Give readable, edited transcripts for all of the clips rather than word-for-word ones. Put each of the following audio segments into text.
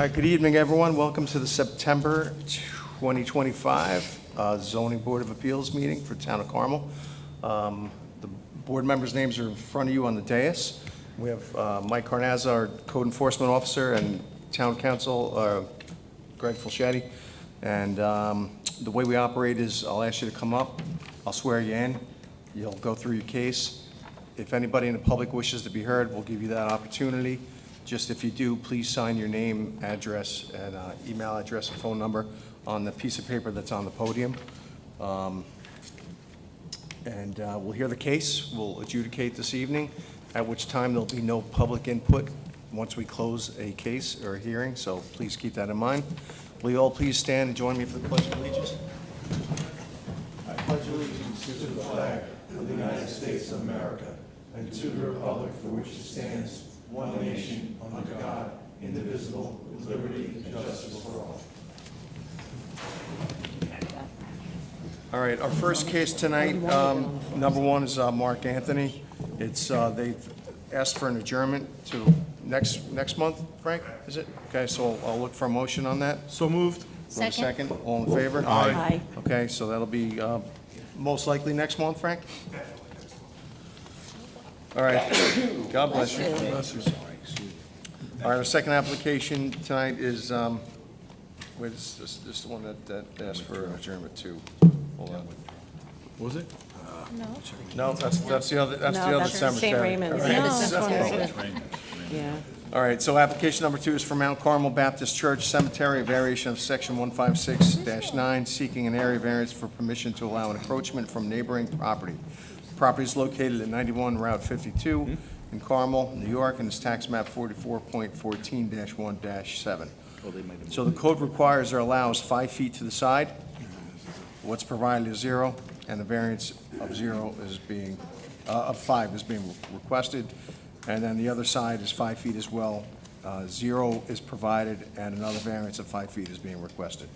right, good evening, everyone. Welcome to the September 2025 Zoning Board of Appeals meeting for Town of Carmel. The board members' names are in front of you on the dais. We have Mike Carnazza, our Code Enforcement Officer, and Town Council, Greg Fulchetti. And the way we operate is I'll ask you to come up, I'll swear you in, you'll go through your case. If anybody in the public wishes to be heard, we'll give you that opportunity. Just if you do, please sign your name, address, and email address and phone number on the piece of paper that's on the podium. We'll hear the case. We'll adjudicate this evening, at which time there'll be no public input once we close a case or a hearing, so please keep that in mind. Will you all please stand and join me for the Pledge of Allegiance? I pledge allegiance to the flag of the United States of America and to the republic for which it stands, one nation, under God, indivisible, with liberty and justice for all. All right, our first case tonight, number one is Mark Anthony. It's they've asked for an adjournment to next month, Frank, is it? Okay, so I'll look for a motion on that. So moved. Second. All in favor? Aye. Okay, so that'll be most likely next month, Frank? All right, God bless you. All right, our second application tonight is, wait, this is the one that asked for adjournment too. Hold on. Was it? No, that's the other, that's the other cemetery. St. Raymond's. All right. Yeah, this one. Yeah. All right, so application number 2 is for Mount Carmel Baptist Church Cemetery, a variation of section 156-9, seeking an area variance for permission to allow an encroachment from neighboring property. The property is located at 91 Route 52 in Carmel, New York, and is tax map 44.14-1-7. So the code requires or allows 5 feet to the side. What's provided is 0, and the variance of 0 is being, of 5 is being requested. And then the other side is 5 feet as well. 0 is provided, and another variance of 5 feet is being requested.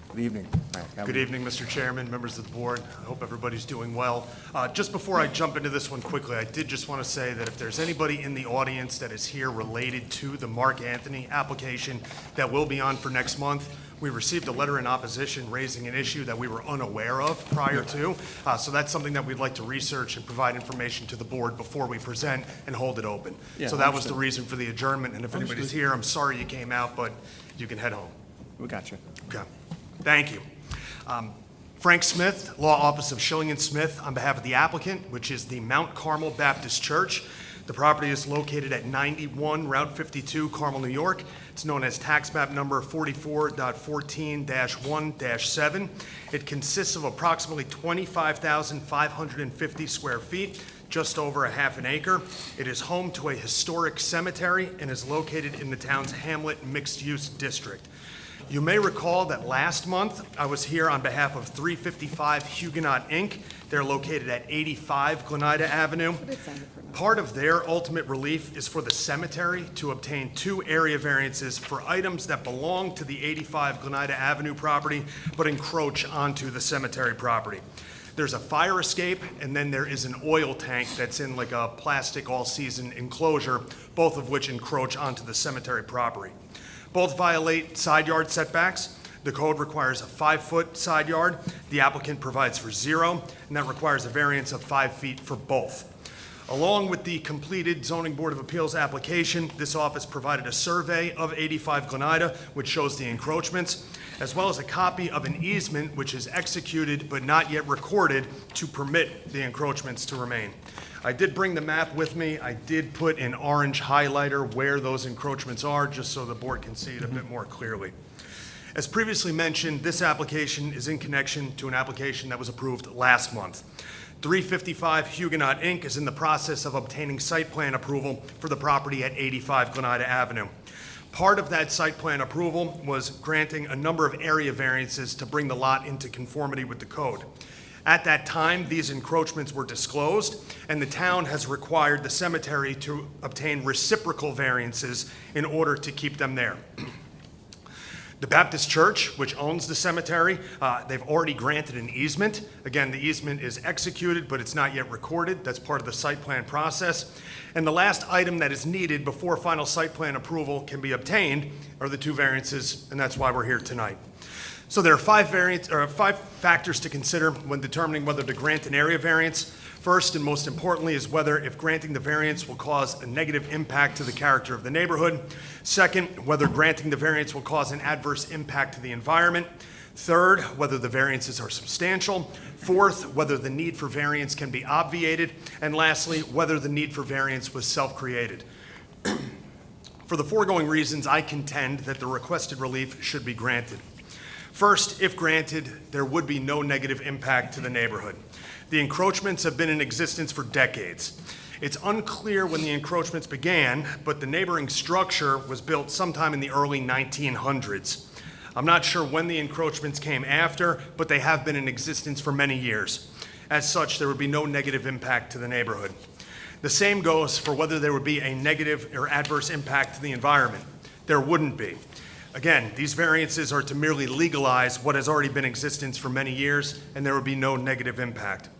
Good evening, Frank. Good evening, Mr. Chairman, members of the board. I hope everybody's doing well. Just before I jump into this one quickly, I did just want to say that if there's anybody in the audience that is here related to the Mark Anthony application that will be on for next month, we received a letter in opposition raising an issue that we were unaware of prior to. So that's something that we'd like to research and provide information to the board before we present and hold it open. Yeah, so that was the reason for the adjournment. And if anybody's here, I'm sorry you came out, but you can head home. We got you. Okay. Thank you. Frank Smith, Law Office of Schilling and Smith, on behalf of the applicant, which is the Mount Carmel Baptist Church. The property is located at 91 Route 52, Carmel, New York. It's known as tax map number 44.14-1-7. It consists of approximately 25,550 square feet, just over a half an acre. It is home to a historic cemetery and is located in the town's Hamlet mixed-use district. You may recall that last month I was here on behalf of 355 Huguenot Inc. They're located at 85 Glenida Avenue. Part of their ultimate relief is for the cemetery to obtain 2 area variances for items that belong to the 85 Glenida Avenue property but encroach onto the cemetery property. There's a fire escape, and then there is an oil tank that's in like a plastic all-season enclosure, both of which encroach onto the cemetery property. Both violate side yard setbacks. The code requires a 5-foot side yard. The applicant provides for 0, and that requires a variance of 5 feet for both. Along with the completed Zoning Board of Appeals application, this office provided a survey of 85 Glenida, which shows the encroachments, as well as a copy of an easement which is executed but not yet recorded to permit the encroachments to remain. I did bring the map with me. I did put an orange highlighter where those encroachments are, just so the board can see it a bit more clearly. As previously mentioned, this application is in connection to an application that was approved last month. 355 Huguenot Inc. is in the process of obtaining site plan approval for the property at 85 Glenida Avenue. Part of that site plan approval was granting a number of area variances to bring the lot into conformity with the code. At that time, these encroachments were disclosed, and the town has required the cemetery to obtain reciprocal variances in order to keep them there. The Baptist Church, which owns the cemetery, they've already granted an easement. Again, the easement is executed, but it's not yet recorded. That's part of the site plan process. And the last item that is needed before final site plan approval can be obtained are the 2 variances, and that's why we're here tonight. So there are 5 factors to consider when determining whether to grant an area variance. First and most importantly is whether if granting the variance will cause a negative impact to the character of the neighborhood. Second, whether granting the variance will cause an adverse impact to the environment. Third, whether the variances are substantial. Fourth, whether the need for variance can be obviated. And lastly, whether the need for variance was self-created. For the foregoing reasons, I contend that the requested relief should be granted. First, if granted, there would be no negative impact to the neighborhood. The encroachments have been in existence for decades. It's unclear when the encroachments began, but the neighboring structure was built sometime in the early 1900s. I'm not sure when the encroachments came after, but they have been in existence for many years. As such, there would be no negative impact to the neighborhood. The same goes for whether there would be a negative or adverse impact to the environment. There wouldn't be. Again, these variances are to merely legalize what has already been in existence for many years, and there would be no negative impact.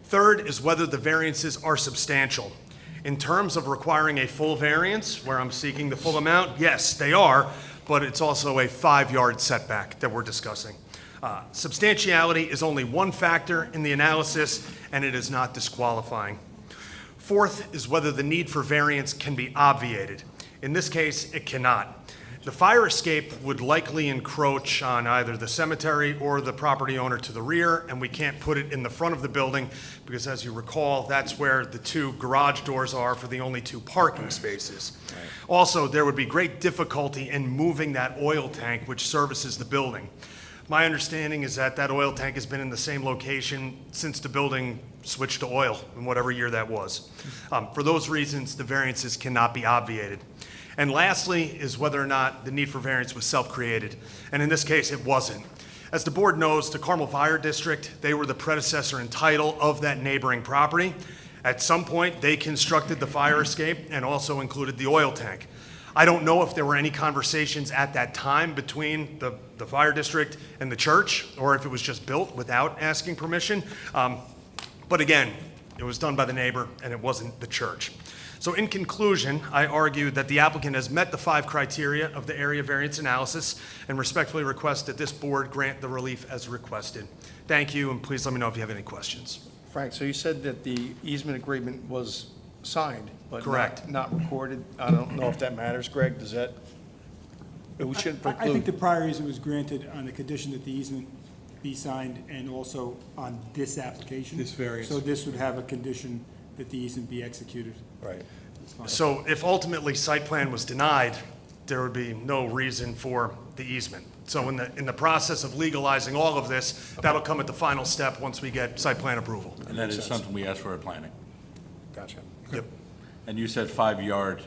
Third is whether the variances are substantial. In terms of requiring a full variance, where I'm seeking the full amount, yes, they are, but it's also a 5-yard setback that we're discussing. Substantiality is only one factor in the analysis, and it is not disqualifying. Fourth is whether the need for variance can be obviated. In this case, it cannot. The fire escape would likely encroach on either the cemetery or the property owner to the rear, and we can't put it in the front of the building because, as you recall, that's where the 2 garage doors are for the only 2 parking spaces. Also, there would be great difficulty in moving that oil tank which services the building. My understanding is that that oil tank has been in the same location since the building switched to oil in whatever year that was. For those reasons, the variances cannot be obviated. And lastly is whether or not the need for variance was self-created. And in this case, it wasn't. As the board knows, the Carmel Fire District, they were the predecessor in title of that neighboring property. At some point, they constructed the fire escape and also included the oil tank. I don't know if there were any conversations at that time between the fire district and the church, or if it was just built without asking permission. But again, it was done by the neighbor and it wasn't the church. So in conclusion, I argue that the applicant has met the 5 criteria of the area variance analysis and respectfully request that this board grant the relief as requested. Thank you, and please let me know if you have any questions. Frank, so you said that the easement agreement was signed, but Correct. not recorded. I don't know if that matters, Greg. Does that, we shouldn't I think preclude. the prior easement was granted on the condition that the easement be signed and also on this application. This variance. So this would have a condition that the easement be executed. Right. So if ultimately site plan was denied, there would be no reason for the easement. So in the process of legalizing all of this, that'll come at the final step once we get site plan approval. And that is something we asked for at planning. Gotcha. Yep. And you said 5-yard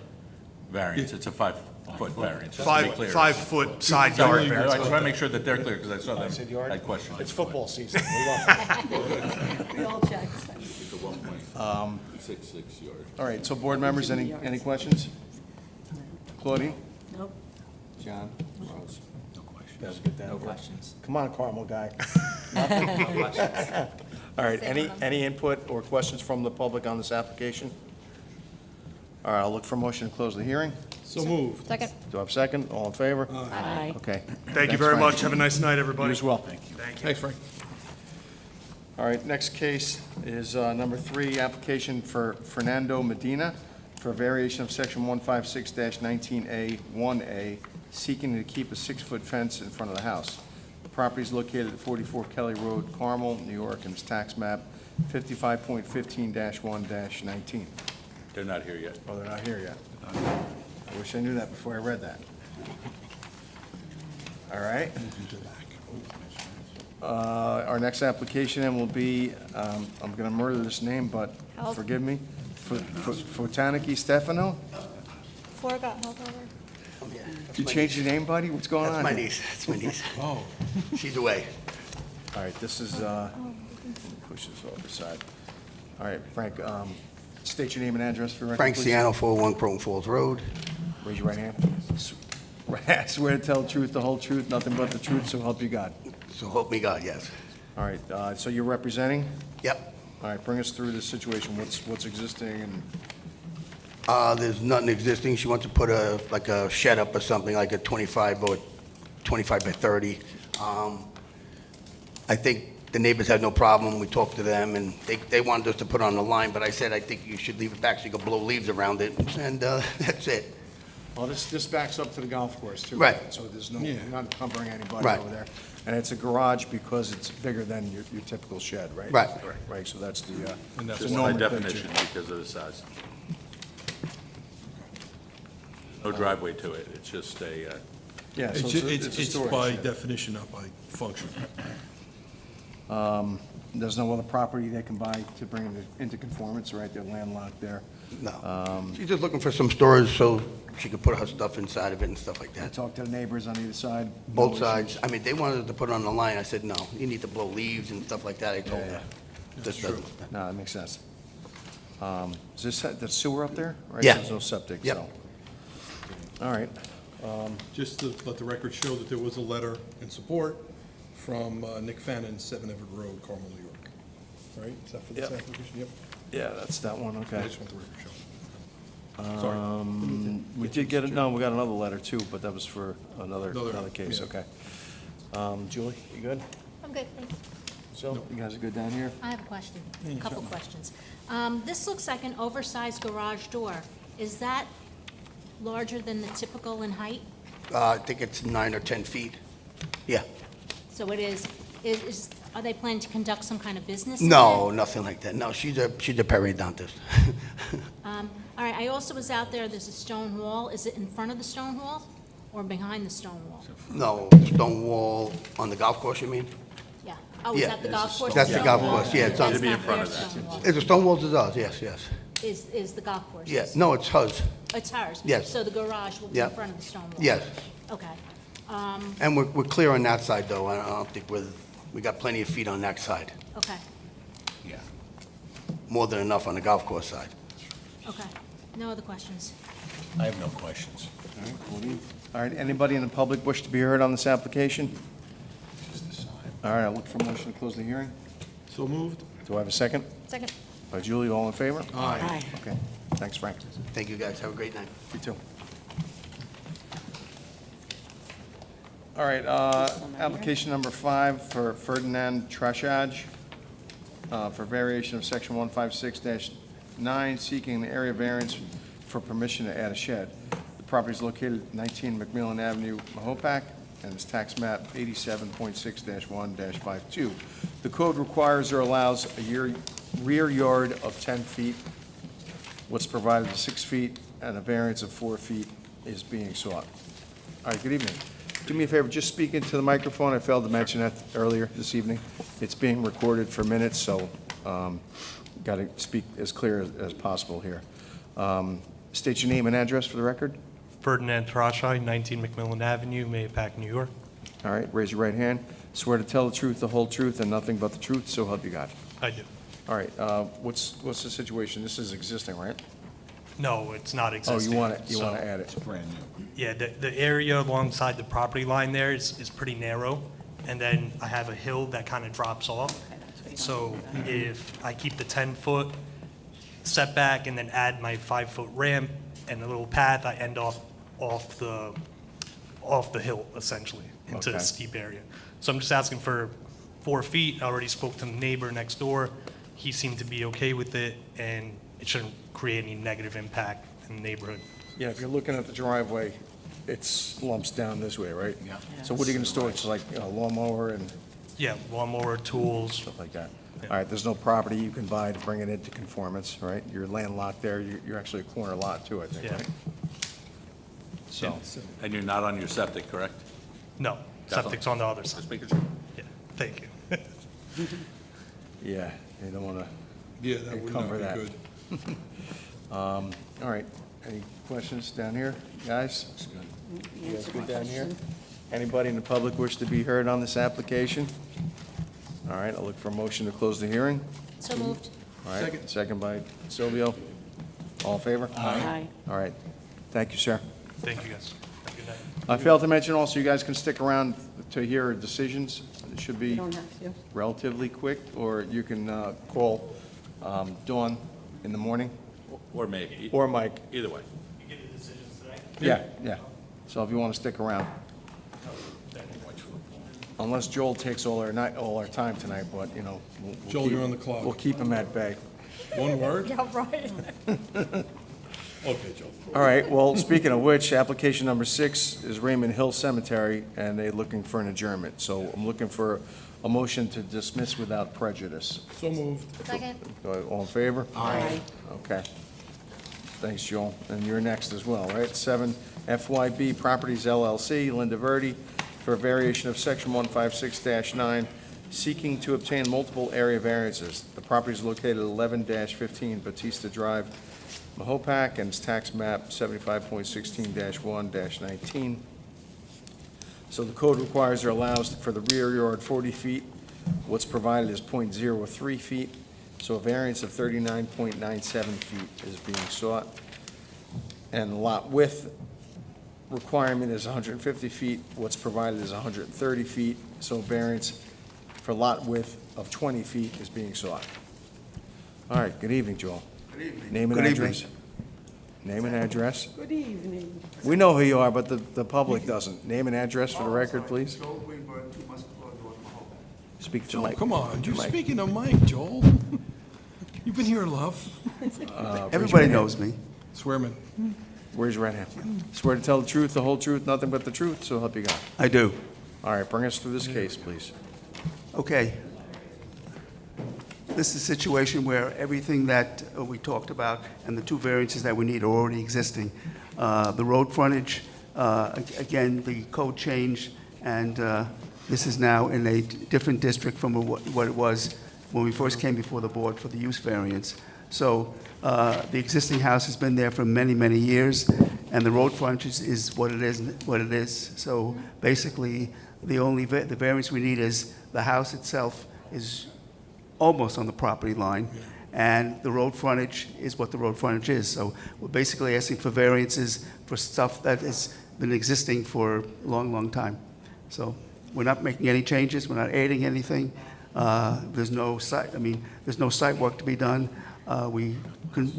variance, it's a 5-foot variance. just to be clear. 5-foot side yard I variance. just want to make sure that they're clear, because I saw them, said yard? I had questions. It's football season. We love it. We all checked. It's a 1.66 yard. All right, so board members, any questions? Claudine? Nope. John? Rose? No questions. No questions. Come on, Carmel guy. All right, any input or questions from the public on this application? All right, I'll look for a motion to close the hearing. So moved. Second. Do I have a second? All in favor? Aye. Okay. Thank you very much. Have a nice night, everybody. You as well. Thank you. Thank you. Thanks, Frank. All right, next case is number 3, application for Fernando Medina for a variation of section 156-19A1A, seeking to keep a 6-foot fence in front of the house. The property is located at 44 Kelly Road, Carmel, New York, and its tax map 55.15-1-19. They're not here yet. Oh, they're not here yet. I wish I knew that before I read that. All right. Our next application then will be, I'm going to murder this name, but Help. forgive me, Fotaniki Stefano? Forgot help over. You changed your name, buddy? What's going on That's my here? niece, that's my niece. Oh. She's away. All right, this is, push this over the side. All right, Frank, state your name and address for the record, Frank please. Ciano, 401 Croton Falls Road. Raise your right hand. I swear to tell the truth, the whole truth, nothing but the truth, so help you God. So help me God, yes. All right, so you're representing? Yep. All right, bring us through this situation. What's existing and, There's nothing existing. She wants to put like a shed up or something, like a 25 or 25 by 30. I think the neighbors had no problem. We talked to them, and they wanted us to put on the line, but I said, I think you should leave it back so you can blow leaves around it, and that's it. well, this backs up to the golf course too. Right. So there's no, you're not encumbering anybody Right. over there. And it's a garage because it's bigger than your typical shed, right? Right. Right, so that's the, And that's the by nomenclature. definition because of the size. No driveway to it, it's just a, Yeah, so It's a storage by shed. definition, not by function. There's no other property they can buy to bring it into conformance, right? They're landlocked there. No. She's just looking for some storage so she could put her stuff inside of it and stuff like I that. talked to the neighbors on either side. Both No sides. issues. I mean, they wanted us to put it on the line. I said, no, you need to blow leaves and stuff like that. I told Yeah, her. This doesn't. No, that makes sense. Is this, the sewer up there? Right, Yeah. There's no septic, Yep. so. All right, Just to let the record show that there was a letter in support from Nick Fannin, 7 Everett Road, Carmel, New York. Right? Is that for this Yep. application? Yep. yeah, that's that one, I okay. just want the record show. Sorry. We did get it, no, we got another letter too, but that was for another Another, case, yeah. okay. Julie, you good? I'm good, thanks. So, you guys are good down here? I have a question, a couple questions. This looks like an oversized garage door. Is that larger than the typical in height? I think it's 9 or 10 feet. Yeah. So it is, are they planning to conduct some kind of business? in No, it? nothing like that. No, she's a periodontist. All right, I also was out there, there's a stone wall. Is it in front of the stone wall or behind the stone wall? No, stone wall on the golf course, you mean? Yeah. Oh, is Yeah, that the golf course? That's the stone golf wall? course, yeah, it's on- That's To be in not front their of that. stone wall. It's a stone wall is ours, yes. Is the golf course? Yeah, no, it's hers, It's hers? Yes. So the garage will be in Yeah. front of the stone wall? yes. Okay. And we're clear on that side, though. I don't think we got plenty of feet on that side. Okay, Yeah. More than enough on the golf course side. okay. No other questions? I have no questions. All right, anybody in the public wish to be heard on this application? All right, I'll look for a motion to close the hearing. So moved? Do I have a second? Second. By Julie, all in favor? Aye. Okay, thanks, Frank. Thank you, guys. Have a great night. You too. All right, application number 5 for Ferdinand Trashage, for variation of section 156-9, seeking an area variance for permission to add a shed. The property is located at 19 McMillan Avenue, Mahopac, and is tax map 87.6-1-52. The code requires or allows a rear yard of 10 feet. What's provided is 6 feet, and a variance of 4 feet is being sought. All right, good evening. Do me a favor, just speak into the microphone. I failed to mention that earlier this evening. It's being recorded for minutes, so got to speak as clear as possible here. State your name and address for the record. Ferdinand Trashai, 19 McMillan Avenue, Mahopac, New York. All right, raise your right hand. Swear to tell the truth, the whole truth, and nothing but the truth, so help you God. I do. All right, what's the situation? This is existing, right? No, it's not Oh, existing. you want to So, add it? Brand new. Yeah, the area alongside the property line there is pretty narrow, and then I have a hill that kind of drops off. So if I keep the 10-foot setback and then add my 5-foot ramp and a little path, I end off the hill essentially into Okay. a steep area. So I'm just asking for 4 feet. I already spoke to the neighbor next door. He seemed to be okay with it, and it shouldn't create any negative impact in the neighborhood. Yeah, if you're looking at the driveway, it slumps down this way, right? Yeah. So what are you going to store? It's like a lawnmower and Yeah, lawnmower, tools. stuff like that? All right, there's no property you can buy to bring it into conformance, right? You're landlocked there. You're actually a corner lot too, I think, Yeah. right? So, And you're not on your septic, correct? No, Definitely. septic's on the other side. Just making sure. Yeah, thank you. yeah, you don't want to Yeah, that would not encumber be that. good. All right, any questions down here, guys? You guys good down here? Anybody in the public wish to be heard on this application? All right, I'll look for a motion to close the hearing. So moved. All right, Second. second by Silvio. All in favor? Aye. All right, thank you, sir. Thank you, guys. Have a good I failed to mention also, you guys can stick around to hear decisions. It should be Don't have to. relatively quick, or you can call Dawn in the morning, Or maybe, or Mike. either way. You get the decisions today? Yeah. So if you want to stick around. Unless Joel takes all our time tonight, but, you know. we'll Joel, keep- you're on the clock. We'll keep him at bay. One word? Yeah, right. Okay, Joe. All right, well, speaking of which, application number 6 is Raymond Hill Cemetery, and they're looking for an adjournment. So I'm looking for a motion to dismiss without prejudice. So moved. Second. All in favor? Aye. Okay. Thanks, Joel. And you're next as well, right? 7, FYB Properties LLC, Linda Verdi, for a variation of Section 156-9, seeking to obtain multiple area variances. The property is located at 11-15 Batista Drive, Mahopac, and it's tax map 75.16-1-19. So the code requires or allows for the rear yard 40 feet. What's provided is .03 feet, so a variance of 39.97 feet is being sought. And the lot width requirement is 150 feet. What's provided is 130 feet, so a variance for lot width of 20 feet is being sought. All right, good evening, Joel. Good evening. Name and Good evening. address. Name and address. Good evening. We know who you are, but the public doesn't. Name and address for the record, please. Speak to Joel, Mike. come on, you're Mike. speaking to Mike, Joel. You've been here, love. Everybody knows me. Swearman. Where's your right hand? Swear to tell the truth, the whole truth, nothing but the truth, so help you God. I do. All right, bring us through this case, please. Okay. This is a situation where everything that we talked about and the 2 variances that we need are already existing. The road frontage, again, the code changed, and this is now in a different district from what it was when we first came before the board for the use variance. So the existing house has been there for many, many years, and the road frontage is what it is. So basically, the variance we need is the house itself is almost on the property line, and the road frontage is what the road frontage is. So we're basically asking for variances for stuff that has been existing for a long, long time. So we're not making any changes, we're not adding anything. There's no site work to be done. We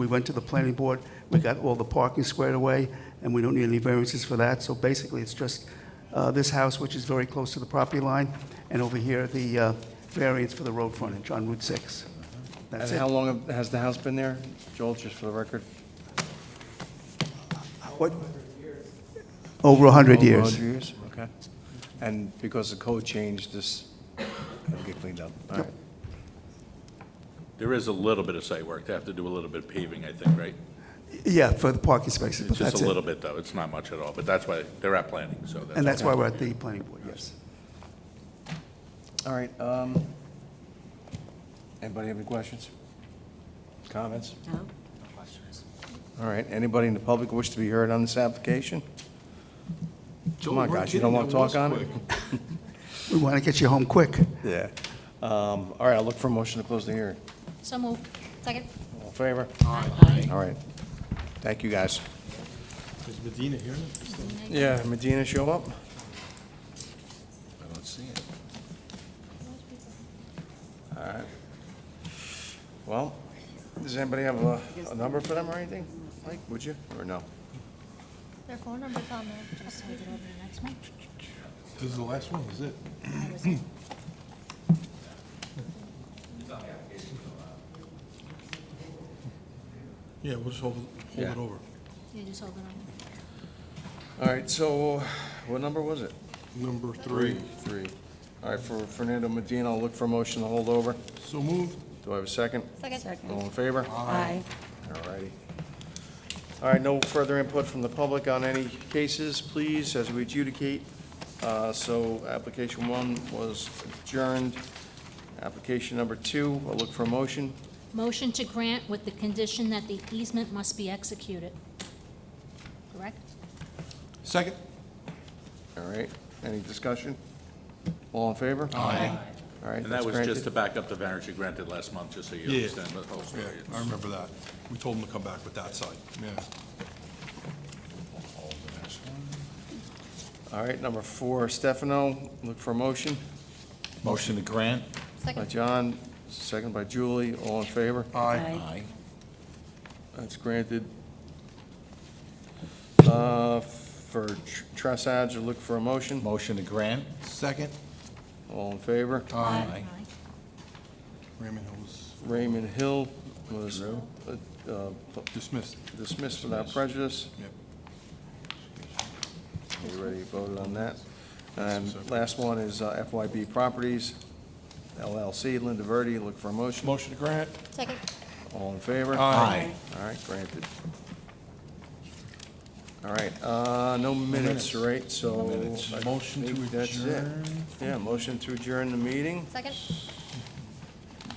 went to the planning board, we got all the parking squared away, and we don't need any variances for that. So basically, it's just this house, which is very close to the property line, and over here, the variance for the road frontage on Route 6. That's And how it. long has the house been there, Joel, just for the record? What? Over 100 Over years. 100 years, okay. And because the code changed, this had to get cleaned up. All right. There is a little bit of site work. They have to do a little bit of paving, I think, right? Yeah, for the parking spaces, It's but just that's a it. little bit, though. It's not much at all, but that's why they're at planning, so that's. And that's why we're at the planning board, yes. All right, anybody have any questions? Comments? No? All right, anybody in the public wish to be heard on this application? Come on, guys, you don't want to talk on it? We want to get you home quick. Yeah. All right, I'll look for a motion to close the hearing. So moved. Second. All in favor? Aye. All right. Thank you, guys. Is Medina here? Yeah, Medina show up? I don't see it. All right. Well, does anybody have a number for them or anything? Mike, would you, or no? Their phone number's on there. Just take it over to the next one. This is the last one, is it? That was it. Yeah, we'll just hold Yeah. it over. You just hold it on. All right, so what number was it? Number 3. Three. All right, for Fernando Medina, I'll look for a motion to hold over. So moved. Do I have a second? Second. All in favor? Aye. All righty. All right, no further input from the public on any cases, please, as we adjudicate. So application 1 was adjourned. Application number 2, I'll look for a motion. Motion to grant with the condition that the easement must be executed. Correct? Second. All right, any discussion? All in favor? Aye. All right, And that that's was granted. just to back up the variance you granted last month, just so you Yeah. understand the whole story. Yeah, I remember that. We told him to come back with that side. Yeah. All right, number 4, Stefano, look for a motion. Motion to grant? By Second. John, second by Julie, all in favor? Aye. That's granted. For Trassage, look for a motion. Motion to grant? Second. All in favor? Aye. Raymond Hills Raymond Hill was dismissed. dismissed without prejudice. Yep. You already voted on that. And last one is FYB Properties, LLC, Linda Verdi, look for a motion. Motion to grant. Second. All in favor? Aye. All right, granted. All right, no minutes, right? So minutes. I Motion to think that's it. adjourn. Yeah, motion to adjourn the meeting. Second.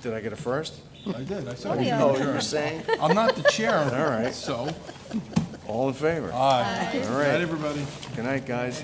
Did I get a first? I did, I said. Oh, motion to yeah. Oh, you adjourn. were saying? I'm not the chair. All right. So, All in favor? aye. All Good right. night, everybody. Good night, guys.